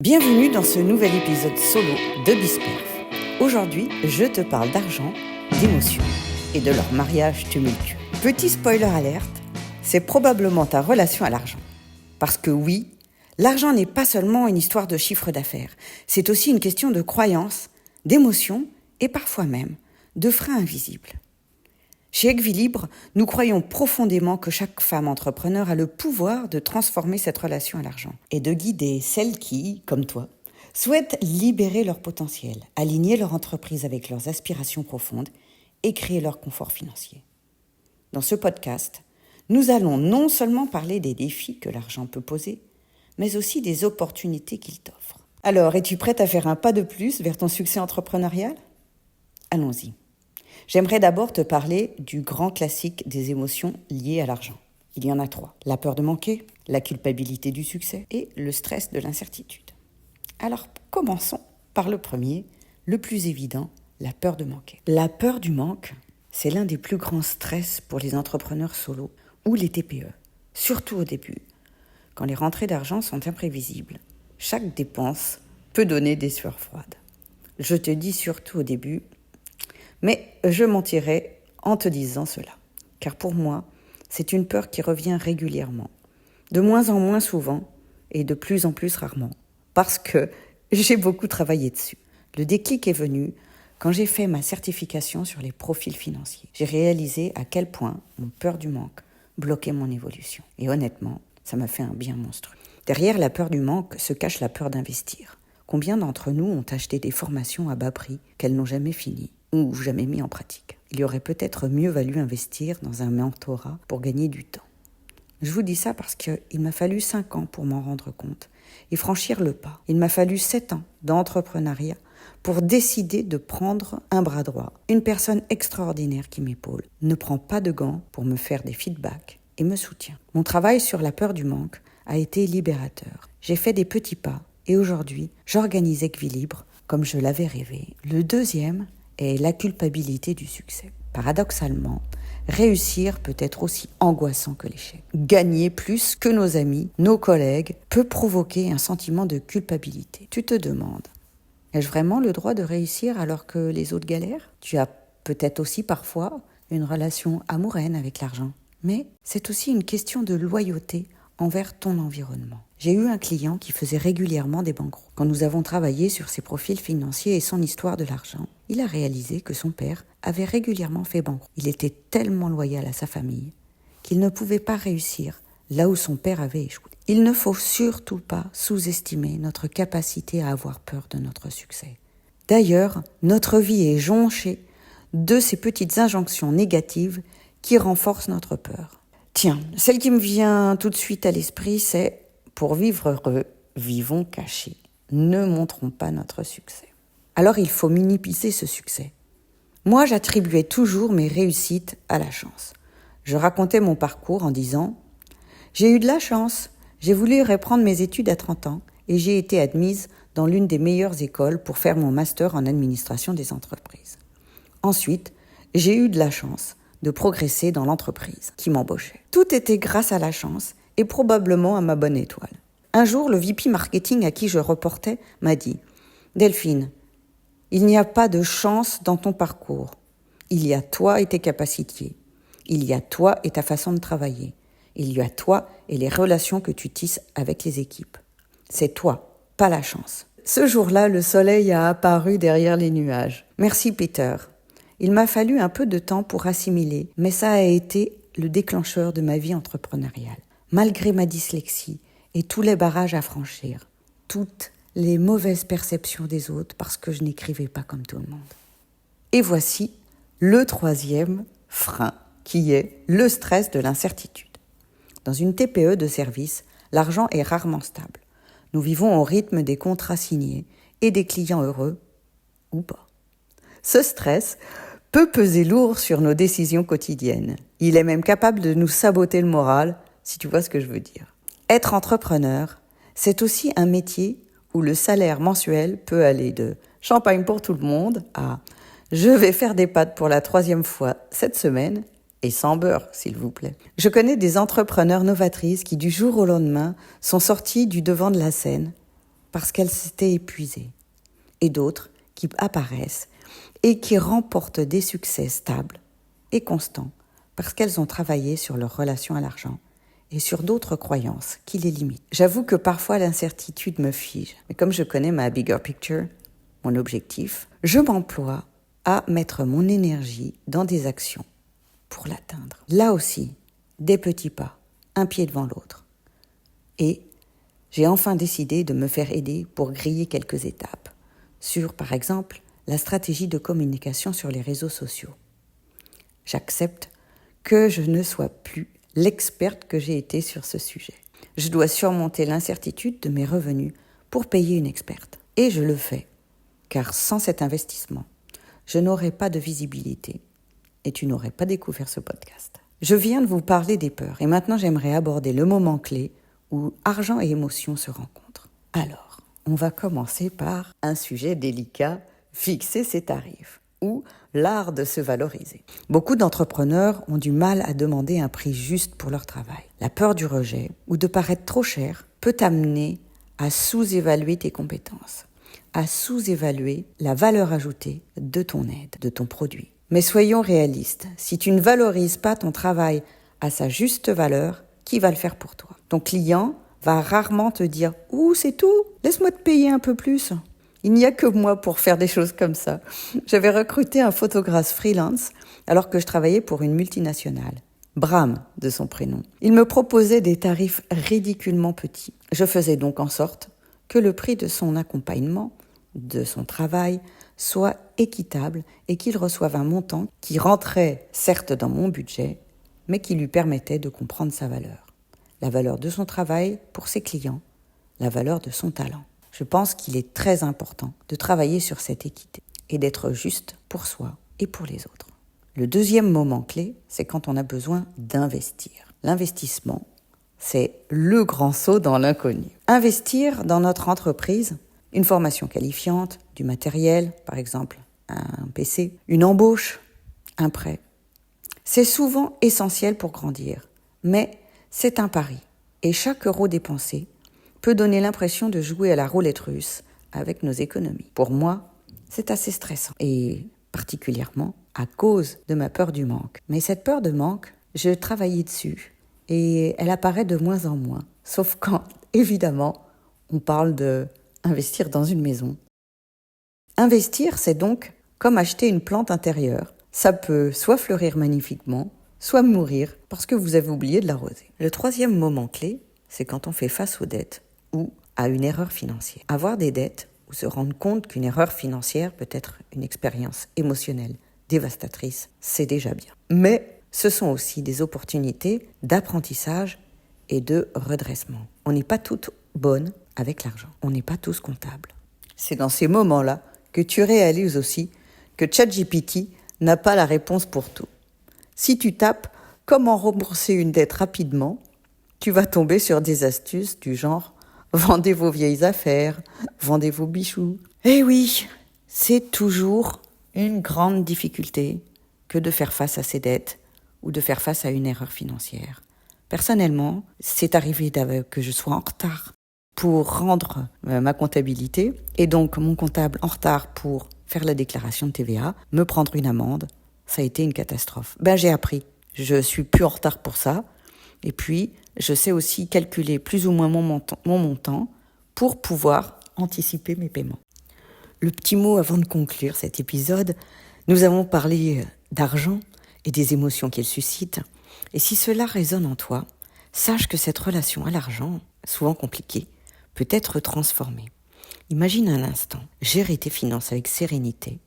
Bienvenue dans ce nouvel épisode solo de Bisperf. Aujourd'hui, je te parle d'argent, d'émotions et de leur mariage tumultueux. Petit spoiler alerte, c'est probablement ta relation à l'argent. Parce que oui, l'argent n'est pas seulement une histoire de chiffre d'affaires, c'est aussi une question de croyance, d'émotions et parfois même de freins invisibles. Chez Equilibre, nous croyons profondément que chaque femme entrepreneur a le pouvoir de transformer cette relation à l'argent et de guider celles qui, comme toi, souhaitent libérer leur potentiel, aligner leur entreprise avec leurs aspirations profondes et créer leur confort financier. Dans ce podcast, nous allons non seulement parler des défis que l'argent peut poser, mais aussi des opportunités qu'il t'offre. Alors, es-tu prête à faire un pas de plus vers ton succès entrepreneurial ? Allons-y. J'aimerais d'abord te parler du grand classique des émotions liées à l'argent. Il y en a 3. La peur de manquer, la culpabilité du succès et le stress de l'incertitude. Alors, commençons par le premier, le plus évident, la peur de manquer. La peur du manque, c'est l'un des plus grands stress pour les entrepreneurs solos ou les TPE, surtout au début, quand les rentrées d'argent sont imprévisibles. Chaque dépense peut donner des sueurs froides. Je te dis surtout au début, mais je mentirais en te disant cela. Car pour moi, c'est une peur qui revient régulièrement, de moins en moins souvent et de plus en plus rarement, parce que j'ai beaucoup travaillé dessus. Le déclic est venu quand j'ai fait ma certification sur les profils financiers. J'ai réalisé à quel point mon peur du manque bloquait mon évolution. Et honnêtement, ça m'a fait un bien monstrueux. Derrière la peur du manque se cache la peur d'investir. Combien d'entre nous ont acheté des formations à bas prix qu'elles n'ont jamais finies ou jamais mis en pratique? Il y aurait peut-être mieux valu investir dans un mentorat pour gagner du temps. Je vous dis ça parce qu'il m'a fallu 5 ans pour m'en rendre compte et franchir le pas. Il m'a fallu 7 ans d'entrepreneuriat pour décider de prendre un bras droit, une personne extraordinaire qui m'épaule, ne prend pas de gants pour me faire des feedbacks et me soutient. Mon travail sur la peur du manque a été libérateur. J'ai fait des petits pas et aujourd'hui, j'organise Equilibre comme je l'avais rêvé. Le deuxième est la culpabilité du succès. Paradoxalement, réussir peut être aussi angoissant que l'échec. Gagner plus que nos amis, nos collègues, peut provoquer un sentiment de culpabilité. Tu te demandes, ai-je vraiment le droit de réussir alors que les autres galèrent ? Tu as peut-être aussi parfois une relation amoureuse avec l'argent. Mais c'est aussi une question de loyauté envers ton environnement. J'ai eu un client qui faisait régulièrement des banqueroutes. Quand nous avons travaillé sur ses profils financiers et son histoire de l'argent, il a réalisé que son père avait régulièrement fait banqueroute. Il était tellement loyal à sa famille qu'il ne pouvait pas réussir là où son père avait échoué. Il ne faut surtout pas sous-estimer notre capacité à avoir peur de notre succès. D'ailleurs, notre vie est jonchée de ces petites injonctions négatives qui renforcent notre peur. Tiens, celle qui me vient tout de suite à l'esprit, c'est « Pour vivre heureux, vivons cachés. Ne montrons pas notre succès. » Alors il faut minimiser ce succès. Moi, j'attribuais toujours mes réussites à la chance. Je racontais mon parcours en disant « J'ai eu de la chance. J'ai voulu reprendre mes études à 30 ans et j'ai été admise dans l'une des meilleures écoles pour faire mon master en administration des entreprises. Ensuite, j'ai eu de la chance de progresser dans l'entreprise qui m'embauchait. Tout était grâce à la chance et probablement à ma bonne étoile. Un jour, le VP marketing à qui je reportais m'a dit « Delphine, il n'y a pas de chance dans ton parcours. Il y a toi et tes capacités. Il y a toi et ta façon de travailler. Il y a toi et les relations que tu tisses avec les équipes. C'est toi, pas la chance. » Ce jour-là, le soleil a apparu derrière les nuages. Merci Peter. Il m'a fallu un peu de temps pour assimiler, mais ça a été le déclencheur de ma vie entrepreneuriale. Malgré ma dyslexie et tous les barrages à franchir, toutes les mauvaises perceptions des autres parce que je n'écrivais pas comme tout le monde. Et voici le troisième frein, qui est le stress de l'incertitude. Dans une TPE de service, l'argent est rarement stable. Nous vivons au rythme des contrats signés et des clients heureux ou pas. Ce stress peut peser lourd sur nos décisions quotidiennes. Il est même capable de nous saboter le moral, si tu vois ce que je veux dire. Être entrepreneur, c'est aussi un métier où le salaire mensuel peut aller de champagne pour tout le monde à « je vais faire des pâtes pour la 3e fois cette semaine et sans beurre, s'il vous plaît ». Je connais des entrepreneurs novatrices qui, du jour au lendemain, sont sortis du devant de la scène parce qu'elles s'étaient épuisées, et d'autres qui apparaissent et qui remportent des succès stables et constants parce qu'elles ont travaillé sur leur relation à l'argent et sur d'autres croyances qui les limitent. J'avoue que parfois l'incertitude me fige, mais comme je connais ma bigger picture, mon objectif, je m'emploie à mettre mon énergie dans des actions pour l'atteindre. Là aussi, des petits pas, un pied devant l'autre. Et j'ai enfin décidé de me faire aider pour griller quelques étapes sur, par exemple, la stratégie de communication sur les réseaux sociaux. J'accepte que je ne sois plus l'experte que j'ai été sur ce sujet. Je dois surmonter l'incertitude de mes revenus pour payer une experte. Et je le fais, car sans cet investissement, je n'aurais pas de visibilité et tu n'aurais pas découvert ce podcast. Je viens de vous parler des peurs et maintenant j'aimerais aborder le moment clé où argent et émotion se rencontrent. Alors, on va commencer par un sujet délicat, fixer ses tarifs, ou l'art de se valoriser. Beaucoup d'entrepreneurs ont du mal à demander un prix juste pour leur travail. La peur du rejet ou de paraître trop cher peut t'amener à sous-évaluer tes compétences, à sous-évaluer la valeur ajoutée de ton aide, de ton produit. Mais soyons réalistes, si tu ne valorises pas ton travail à sa juste valeur, qui va le faire pour toi? Ton client va rarement te dire « Ouh, c'est tout, laisse-moi te payer un peu plus ». Il n'y a que moi pour faire des choses comme ça. J'avais recruté un photographe freelance alors que je travaillais pour une multinationale. Bram, de son prénom. Il me proposait des tarifs ridiculement petits. Je faisais donc en sorte que le prix de son accompagnement, de son travail, soit équitable et qu'il reçoive un montant qui rentrait certes dans mon budget, mais qui lui permettait de comprendre sa valeur. La valeur de son travail pour ses clients, la valeur de son talent. Je pense qu'il est très important de travailler sur cette équité et d'être juste pour soi et pour les autres. Le deuxième moment clé, c'est quand on a besoin d'investir. L'investissement, c'est le grand saut dans l'inconnu. Investir dans notre entreprise, une formation qualifiante, du matériel, par exemple un PC, une embauche, un prêt. C'est souvent essentiel pour grandir, mais c'est un pari. Et chaque euro dépensé peut donner l'impression de jouer à la roulette russe avec nos économies. Pour moi, c'est assez stressant, et particulièrement à cause de ma peur du manque. Mais cette peur de manque, je travaillais dessus, et elle apparaît de moins en moins, sauf quand, évidemment, on parle d'investir dans une maison. Investir, c'est donc comme acheter une plante intérieure. Ça peut soit fleurir magnifiquement, soit mourir parce que vous avez oublié de l'arroser. Le troisième moment clé, c'est quand on fait face aux dettes ou à une erreur financière. Avoir des dettes ou se rendre compte qu'une erreur financière peut être une expérience émotionnelle dévastatrice, c'est déjà bien. Mais ce sont aussi des opportunités d'apprentissage et de redressement. On n'est pas toutes bonnes avec l'argent. On n'est pas tous comptables. C'est dans ces moments-là que tu réalises aussi que ChatGPT n'a pas la réponse pour tout. Si tu tapes « Comment rembourser une dette rapidement », tu vas tomber sur des astuces du genre « Vendez vos vieilles affaires, vendez vos bijoux ». Eh oui, c'est toujours une grande difficulté que de faire face à ses dettes ou de faire face à une erreur financière. Personnellement, c'est arrivé que je sois en retard pour rendre ma comptabilité et donc mon comptable en retard pour faire la déclaration de TVA, me prendre une amende, ça a été une catastrophe. J'ai appris, je suis plus en retard pour ça et puis je sais aussi calculer plus ou moins mon montant pour pouvoir anticiper mes paiements. Le petit mot avant de conclure cet épisode, nous avons parlé d'argent et des émotions qu'il suscite. Et si cela résonne en toi, sache que cette relation à l'argent, souvent compliquée, peut être transformée. Imagine un instant gérer tes finances avec sérénité,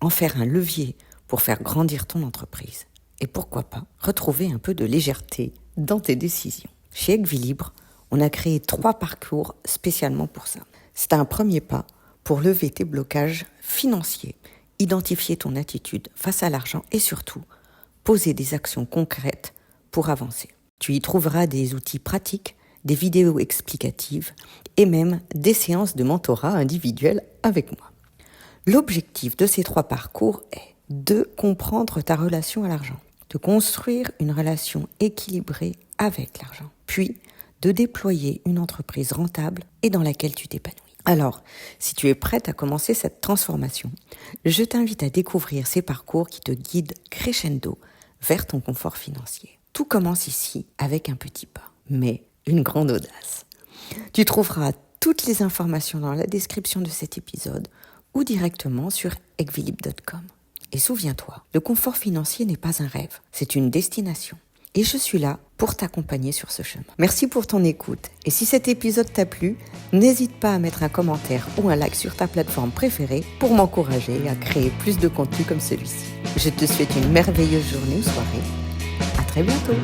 en faire un levier pour faire grandir ton entreprise. Et pourquoi pas retrouver un peu de légèreté dans tes décisions. Chez Equilibre, on a créé 3 parcours spécialement pour ça. C'est un premier pas pour lever tes blocages financiers, identifier ton attitude face à l'argent et surtout, poser des actions concrètes pour avancer. Tu y trouveras des outils pratiques, des vidéos explicatives et même des séances de mentorat individuel avec moi. L'objectif de ces 3 parcours est de comprendre ta relation à l'argent, de construire une relation équilibrée avec l'argent, puis de déployer une entreprise rentable et dans laquelle tu t'épanouis. Alors, si tu es prête à commencer cette transformation, je t'invite à découvrir ces parcours qui te guident crescendo vers ton confort financier. Tout commence ici avec un petit pas, mais une grande audace. Tu trouveras toutes les informations dans la description de cet épisode ou directement sur ekvilib.com. Et souviens-toi, le confort financier n'est pas un rêve, c'est une destination. Et je suis là pour t'accompagner sur ce chemin. Merci pour ton écoute. Et si cet épisode t'a plu, n'hésite pas à mettre un commentaire ou un like sur ta plateforme préférée pour m'encourager à créer plus de contenu comme celui-ci. Je te souhaite une merveilleuse journée ou soirée. À très bientôt.